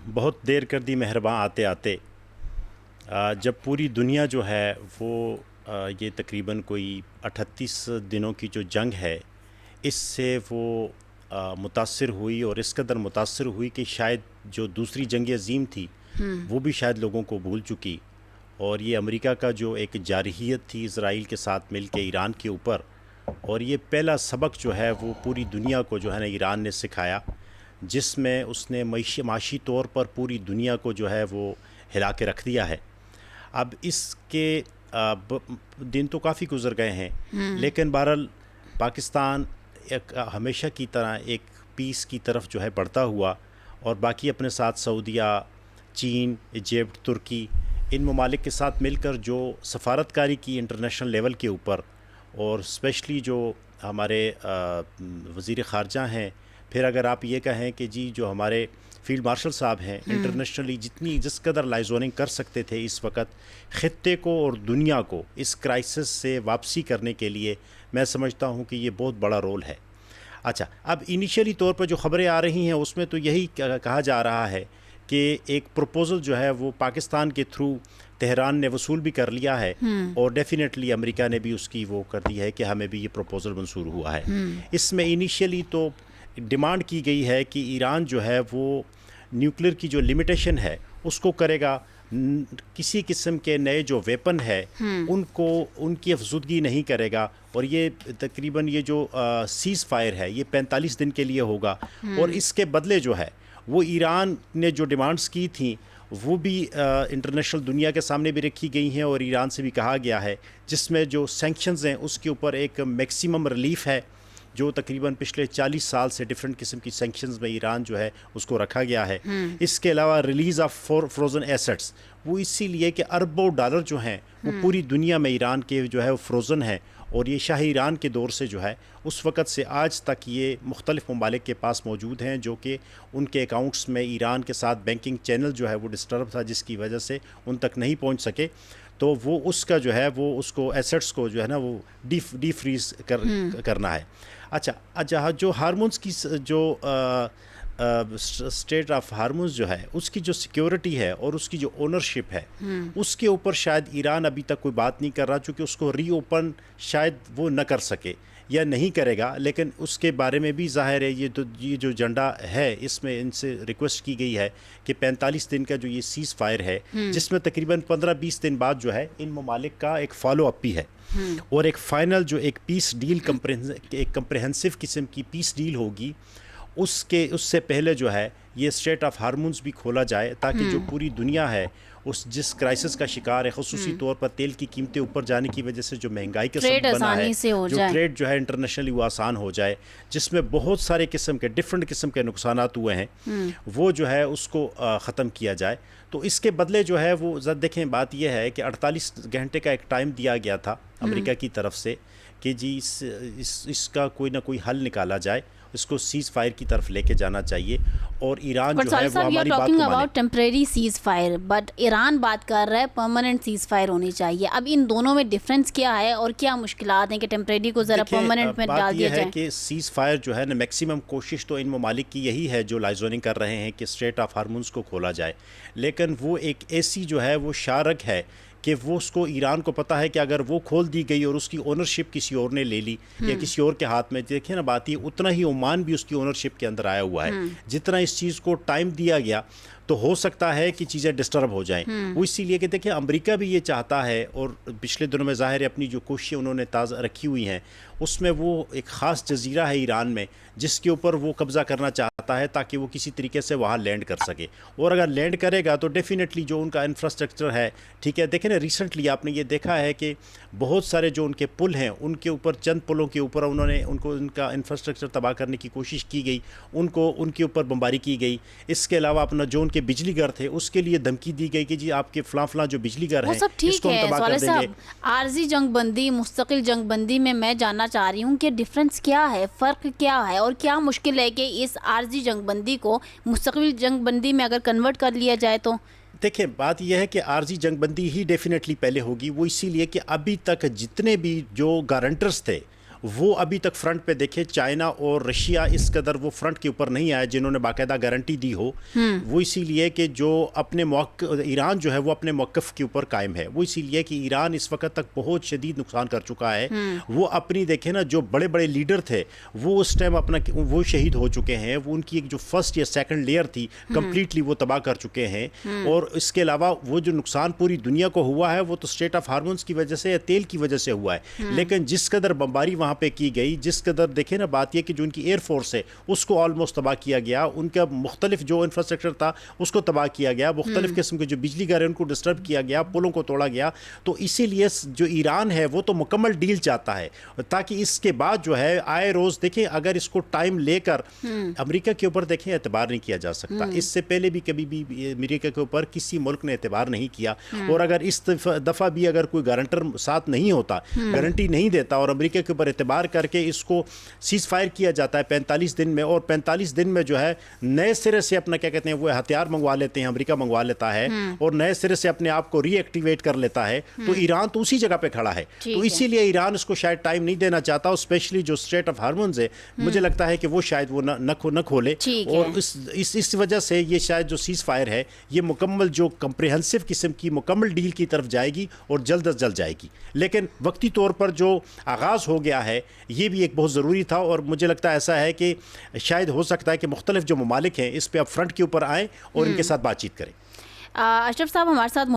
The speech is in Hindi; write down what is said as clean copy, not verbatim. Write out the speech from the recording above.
बहुत देर कर दी मेहरबान आते आते। जब पूरी दुनिया जो है वो ये तकरीबन कोई 38 दिनों की जो जंग है इससे वो मुतासिर हुई, और इस कदर मुतासिर हुई कि शायद जो दूसरी जंग अज़ीम थी वो भी शायद लोगों को भूल चुकी। और ये अमेरिका का जो एक जारहियत थी इसराइल के साथ मिल के ईरान के ऊपर, और ये पहला सबक जो है वो पूरी दुनिया को जो है ना ईरान ने सिखाया, जिसमें उसने माशी तौर पर पूरी दुनिया को जो है वो हिला के रख दिया है। अब इसके दिन तो काफ़ी गुजर गए हैं, लेकिन बहरहाल पाकिस्तान एक हमेशा की तरह एक पीस की तरफ जो है बढ़ता हुआ, और बाकी अपने साथ सऊदीया, चीन, इजिप्ट, तुर्की, इन ममालिक के साथ मिलकर जो सफारतकारी की इंटरनेशनल लेवल के ऊपर, और स्पेशली जो हमारे वज़ीर ख़ारजा हैं, फिर अगर आप ये कहें कि जी जो हमारे फील्ड मार्शल साहब हैं, इंटरनेशनली जिस कदर लाइजोनिंग कर सकते थे इस वक्त ख़ित्ते को और दुनिया को इस क्राइसिस से वापसी करने के लिए, मैं समझता हूँ कि ये बहुत बड़ा रोल है। अच्छा, अब इनिशियली तौर पर जो ख़बरें आ रही हैं उसमें तो यही कहा जा रहा है कि एक प्रपोज़ल जो है वो पाकिस्तान के थ्रू तेहरान ने वसूल भी कर लिया है, और डेफिनेटली अमेरिका ने भी उसकी वो कर दी है कि हमें भी ये प्रपोज़ल मंजूर हुआ है। इसमें इनिशियली तो डिमांड की गई है कि ईरान जो है वो न्यूक्लियर की जो लिमिटेशन है उसको करेगा, किसी किस्म के नए जो वेपन है उनको उनकी अफजूदगी नहीं करेगा, और ये तकरीबन ये जो सीज़ फायर है ये 45 दिन के लिए होगा। और इसके बदले जो है वो ईरान ने जो डिमांड्स की थी वो भी इंटरनेशनल दुनिया के सामने भी रखी गई हैं, और ईरान से भी कहा गया है, जिसमें जो सैंक्शंस हैं उसके ऊपर एक मैक्सिमम रिलीफ है, जो तकरीबन पिछले 40 साल से डिफरेंट किस्म की सैंक्शंस में ईरान जो है उसको रखा गया है। इसके अलावा रिलीज़ ऑफ फ्रोज़न एसेट्स, वो इसीलिए कि अरबों डॉलर जो हैं वो पूरी दुनिया में ईरान के जो है वो फ्रोज़न है, और ये शाही ईरान के दौर से जो है उस वक़्त से आज तक ये मुख्तलिफ़ ममालिक के पास मौजूद हैं, जो कि उनके अकाउंट्स में ईरान के साथ बैंकिंग चैनल जो है वो डिस्टर्ब था, जिसकी वजह से उन तक नहीं पहुँच सके। तो वो उसका जो है वो उसको एसेट्स को जो है ना वो डी फ्रीज़ करना है। अच्छा, जो हार्मोन्स की जो स्टेट ऑफ हार्मोन्स जो है उसकी जो सिक्योरिटी है और उसकी जो ओनरशिप है उसके ऊपर शायद ईरान अभी तक कोई बात नहीं कर रहा, चूँकि उसको रीओपन शायद वो न कर सके या नहीं करेगा। लेकिन उसके बारे में भी ज़ाहिर है ये जो एजेंडा है इसमें इनसे रिक्वेस्ट की गई है कि 45 दिन का जो ये सीज़ फायर है, जिसमें तकरीबन 15-20 दिन बाद जो है इन ममालिक का एक फॉलो अप भी है, और एक फ़ाइनल जो एक पीस डील एक कंप्रहेंसिव किस्म की पीस डील होगी। उससे पहले जो है ये स्टेट ऑफ हार्मोन्स भी खोला जाए, ताकि जो पूरी दुनिया है जिस क्राइसिस का शिकार है, ख़ुसूसी तौर पर तेल की कीमतें ऊपर जाने की वजह से जो महंगाई का सबब बना है, जो ट्रेड जो है इंटरनेशनली वो आसान हो जाए, जिसमें बहुत सारे किस्म के डिफरेंट किस्म के नुकसानात हुए हैं, वो जो है उसको ख़त्म किया जाए। तो इसके बदले जो है वो देखें, बात यह है कि 48 घंटे का एक टाइम दिया गया था अमेरिका की तरफ से कि जी इसका कोई ना कोई हल निकाला जाए, इसको सीज़ फायर की तरफ लेके जाना चाहिए, और ईरान जो है वो हमारी बात को माने। Temporary seize fire, but Iran बात कर रहा है परमानेंट सीज़ फायर होनी चाहिए। अब इन दोनों में डिफरेंस क्या है और क्या मुश्किलात हैं कि टेम्परेरी को ज़रा परमानेंट में डाल दिया जाए? कि सीज़ फायर जो है ना, मैक्सिमम कोशिश तो इन ममालिक की यही है जो लाइजोनिंग कर रहे हैं कि स्ट्रेट ऑफ हार्मोन्स को खोला जाए, लेकिन वो एक ऐसी जो है वो शारक है कि वो उसको ईरान को पता है कि अगर वो खोल दी गई और उसकी ओनरशिप किसी और ने ले ली या किसी और के हाथ में, देखिए ना बात ये, उतना ही ओमान भी उसकी ओनरशिप के अंदर आया हुआ है। जितना इस चीज़ को टाइम दिया गया तो हो सकता है कि चीज़ें डिस्टर्ब हो जाएं। वो इसीलिए कि देखिए अमेरिका भी ये चाहता है, और पिछले दिनों में ज़ाहिर है अपनी जो कोशिशें उन्होंने ताज़ा रखी हुई हैं, उसमें वो एक ख़ास जजीरा है ईरान में जिसके ऊपर वो कब्ज़ा करना चाहता है, ताकि वो किसी तरीके से वहाँ लैंड कर सके। और अगर लैंड करेगा तो डेफिनेटली जो उनका इंफ्रास्ट्रक्चर है, ठीक है, देखें ना रिसेंटली आपने ये देखा है कि बहुत सारे जो उनके पुल हैं उनके ऊपर, चंद पुलों के ऊपर उनका इंफ्रास्ट्रक्चर तबाह करने की कोशिश की गई, उनके ऊपर बमबारी की गई। इसके अलावा अपना जो के बिजली घर थे उसके लिए धमकी दी गई कि जी आपके फलां जो बिजली घर हैं इसको हम तबाह कर देंगे। आर्जी जंगबंदी, मुस्तकिल जंगबंदी में मैं जानना चाह रही हूँ कि डिफरेंस क्या है, फ़र्क क्या है, और क्या मुश्किल है कि इस आर्जी जंगबंदी को मुस्तकिल जंगबंदी में अगर कन्वर्ट कर लिया जाए तो? देखिए, बात यह है कि आर्जी जंगबंदी ही डेफिनेटली पहले होगी। वो इसीलिए कि अभी तक जितने भी जो गारंटर्स थे वो अभी तक फ्रंट पे देखे चाइना और रशिया इस कदर वो फ्रंट के ऊपर नहीं आया जिन्होंने बाकायदा गारंटी दी हो। वो इसीलिए कि जो अपने ईरान जो है वो अपने मौक़िफ़ के ऊपर कायम है। वो इसीलिए कि ईरान इस वक्त तक बहुत शदीद नुकसान कर चुका है। वो अपनी देखे ना जो बड़े बड़े लीडर थे वो उस टाइम अपना वो शहीद हो चुके हैं। वो उनकी एक जो फर्स्ट या सेकंड लेयर थी कंप्लीटली वो तबाह कर चुके हैं। और इसके अलावा वो जो नुकसान पूरी दुनिया को हुआ है वो तो स्ट्रेट ऑफ हार्मोन्स की वजह से या तेल की वजह से हुआ है। लेकिन जिस कदर बमबारी वहाँ पे की गई, जिस कदर देखे ना बात यह कि जो उनकी एयरफोर्स है उसको ऑलमोस्ट तबाह किया गया, उनका मुख्तलिफ जो इंफ्रास्ट्रक्चर था उसको तबाह किया गया, मुख्तलिफ किस्म के जो बिजली घर है उनको डिस्टर्ब किया गया, पुलों को तोड़ा गया। तो इसीलिए जो ईरान है वो तो मुकम्मल डील चाहता है ताकि इसके बाद जो है आए रोज़ देखें अगर इसको टाइम लेकर अमेरिका के ऊपर देखें एतबार नहीं किया जा सकता। इससे पहले भी कभी भी अमेरिका के ऊपर किसी मुल्क ने एतबार नहीं किया। और अगर इस दफ़ा भी अगर कोई गारंटर साथ नहीं होता, गारंटी नहीं देता और अमेरिका के ऊपर एतबार करके इसको सीज़ फायर किया जाता है 45 दिन में, और 45 दिन में जो है नए सिरे से अपना क्या कहते हैं वो हथियार मंगवा लेते हैं, अमेरिका मंगवा लेता है और नए सिरे से अपने आप को रीएक्टिवेट कर लेता है, तो ईरान तो उसी जगह पे खड़ा है। तो इसीलिए ईरान इसको शायद टाइम नहीं देना चाहता, और स्पेशली जो स्ट्रेट ऑफ हार्मोन्स है मुझे लगता है कि वो शायद वो न खोले। और इस वजह से ये शायद जो सीज़ फायर है ये मुकम्मल जो कंप्रिहेंसिव किस्म की मुकम्मल डील की तरफ जाएगी और जल्द अज जल्द जाएगी। लेकिन वक्ती तौर पर जो आगाज़ हो गया है ये भी एक बहुत ज़रूरी था, और मुझे लगता है ऐसा है कि शायद हो सकता है कि मुख्तलिफ जो ममालिक हैं इस पर अब फ्रंट के ऊपर आएँ और इनके साथ बातचीत करें। अशरफ साहब हमारे साथ